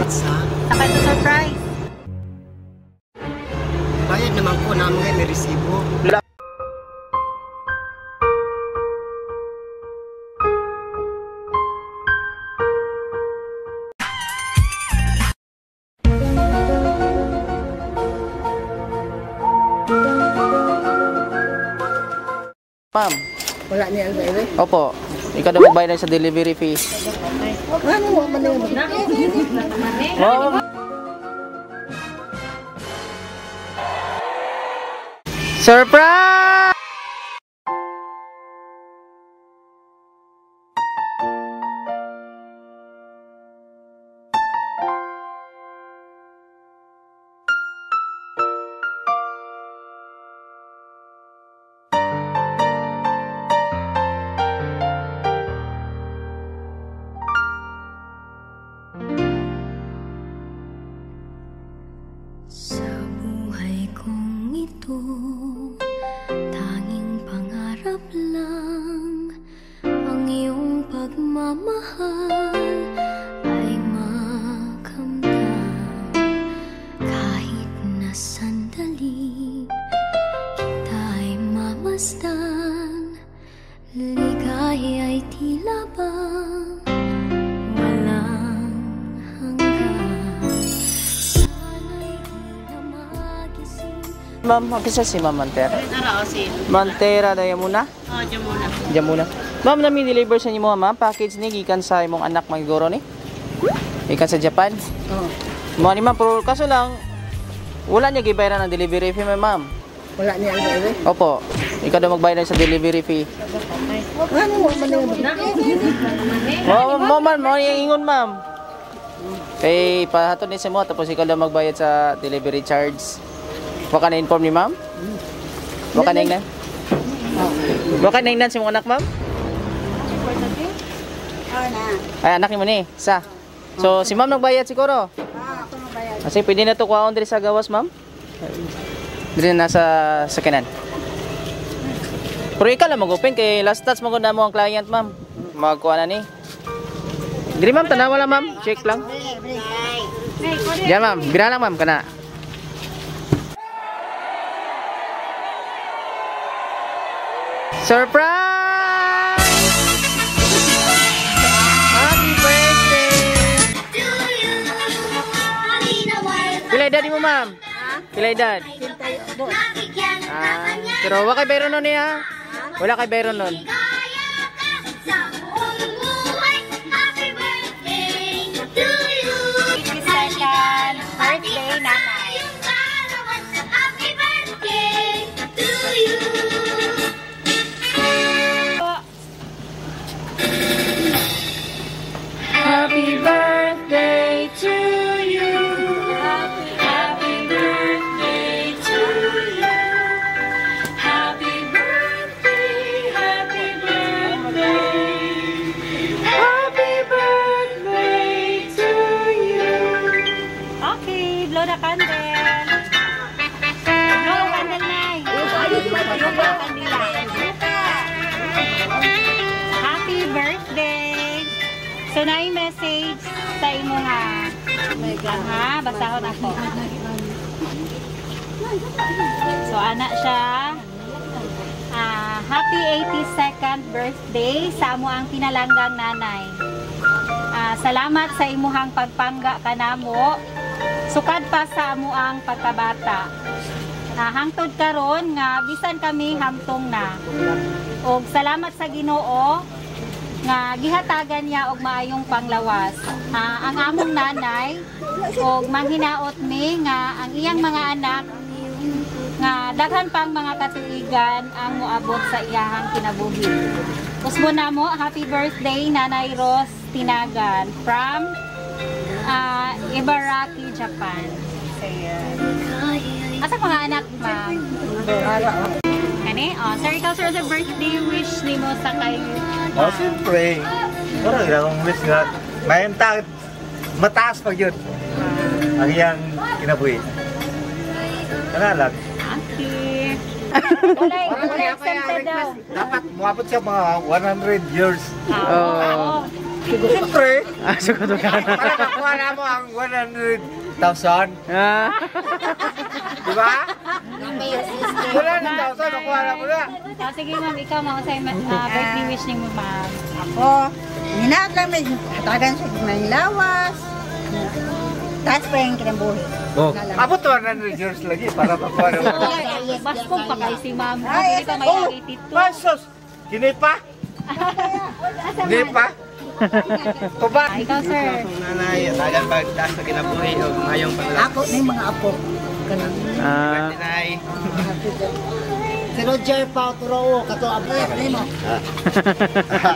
Sakay to surprise. Bayad naman po namin ngayon, may resibo. Ma'am. Wala niya alba. Opo. Ikaw daw magbayad sa delivery fee. Ano mo man yun? Oh. Surprise! Sa buhay kong ito, tanging pangarap lang ang iyong pagmamahal ay makamdam. Kahit na sandali kita'y mamasdan, ligaya ay tila bang walang hanggan. Sana'y di na magising. Ma'am, makisa si Ma'am Mantera. Tara, osin. Mantera dayo muna. Oh, dyan muna. Diyan muna. Ma'am, nami deliver sa inyo ma'am, package ni gikan sa imong anak magiguro ni. Ikan sa Japan. Oo. Mo ni ma'am, pero kaso lang wala niya gibayaran ng delivery fee ma'am. Wala niya alba. Opo. Ikaw daw magbayad sa delivery fee. Ano mo man yun? Mo man, mo yung ingon ma'am. Kay pahatod ni sa mo tapos ikaw daw magbayad sa delivery charge. Wa ka na inform ni ma'am? Wa ka na ingnan? Wa ka na ingnan si mong anak ma'am? Ay, anak ni mo ni. Sa. So, si ma'am nagbayad siguro. Ako magbayad. Kasi pwede na to kuhaon diri sa gawas ma'am. Diri na sa sakinan. Pero ikaw lang mag-open kay last touch mo na mo ang client ma'am. Magkuha na ni. Diri ma'am, tanawa lang ma'am. Check lang. Yan ma'am, bira lang ma'am kana. Surprise! Happy birthday! Pilay edad mo ma'am? Pilay edad? Pero wala kay bayron nun niya. Wala kay bayron nun. Birthday, nanay. Happy birthday to you. Happy birthday to you. Happy birthday, happy birthday. Happy birthday to you. Okay, blow the candle. Blow the candle, nay. Blow the candle. Happy birthday. So, na yung message sa imo ha. Ha, basahon ako. So, anak siya. Happy 82nd birthday sa amo ang pinalanggang nanay. Salamat sa imuhang pagpangga kanamo. Sukad pa sa amo ang pagkabata. Hangtod karon nga bisan kami hamtong na. Og salamat sa Ginoo nga gihatagan niya og maayong panglawas. Ang among nanay og manghinaot mi nga ang iyang mga anak nga daghan pang mga katuigan ang moabot sa iyahang kinabuhi. Usbo namo, happy birthday Nanay Rose Tinagan from Ibaraki, Japan. Asa mga anak, ma'am? Kani? Sir, ikaw sir sa birthday wish nimo sa kay siyempre. Parang ginawang wish nga. Ngayon mataas pag yun. Ang iyang kinabuhi. Kanalag. Okay. Wala exempted daw. Dapat muabot siya mga 100 years. Oo. Siyempre. Ah, sugod ka na. Para makuha na mo ang 100,000. Ah. Diba? 100,000, makuha na mo na. Sige ma'am, ikaw mga sa birthday wish ni mo ma'am. Ako, hinaat lang may tagan sa may lawas. Taas pa yung kinambuhi. Oh. Abot 100 years lagi para makuha na mo. Baskong pa kayo si ma'am. Ay, Hindi pa may Oh, 82. pasos. Hindi pa? Hindi pa? Kuba? Ikaw sir. Nanay, tagan pagtaas sa kinabuhi o mayong panglakas. Ako na yung mga apo. Ganun. Ah. Nanay. Si Roger pa turo kato abot ni mo.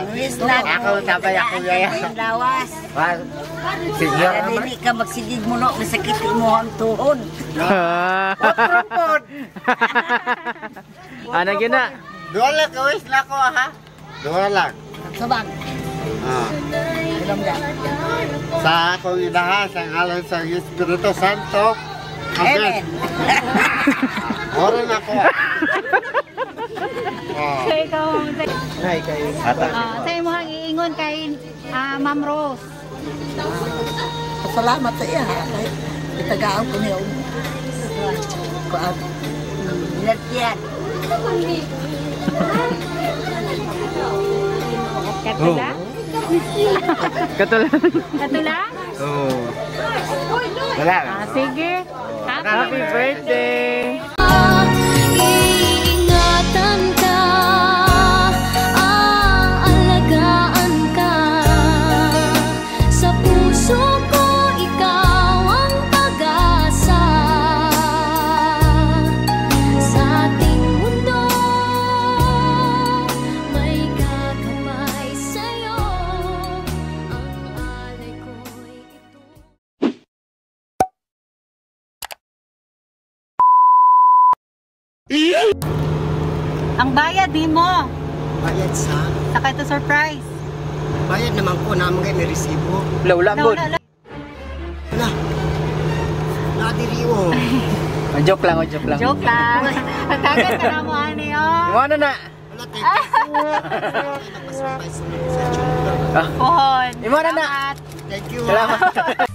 Luis na Ako, sabay ako gaya. lawas. Senior naman. Dili ka magsigig mo no, masakit mo ang tuhod. Otropod. Ano yun na? Dua lang, kawis na ako ha. Dua lang. Sabag. Ilang yan. Sa akong inahas, ang alam sa Espiritu Santo. Amen. Oran ako. So ikaw ma'am. Nay, kay Sa imo hang iingon kay Ma'am Rose. Salamat sa iya. Itagaan ko niya. Kuan. Latian. Katula? Katulad. Katula? Oo. Wala. Sige. Happy birthday! Iingatan ka, aalagaan ka. Sa puso ko, ikaw ang pag-asa. Sa ating mundo, may gagabay sa'yo. Ang alay ko'y ito. Ang bayad di mo. bayad sa. Saka ito surprise. Bayad naman ko naman kayo may resibo. Wala good. Wala. Nadiriwo. Joke lang, joke lang. Joke lang. Nagkagat ka na mo, ani, oh. Ano na? Wala, thank you. Nagpasurprise naman sa children. Pohon. Imo na na. Salamat. Thank you. Salamat.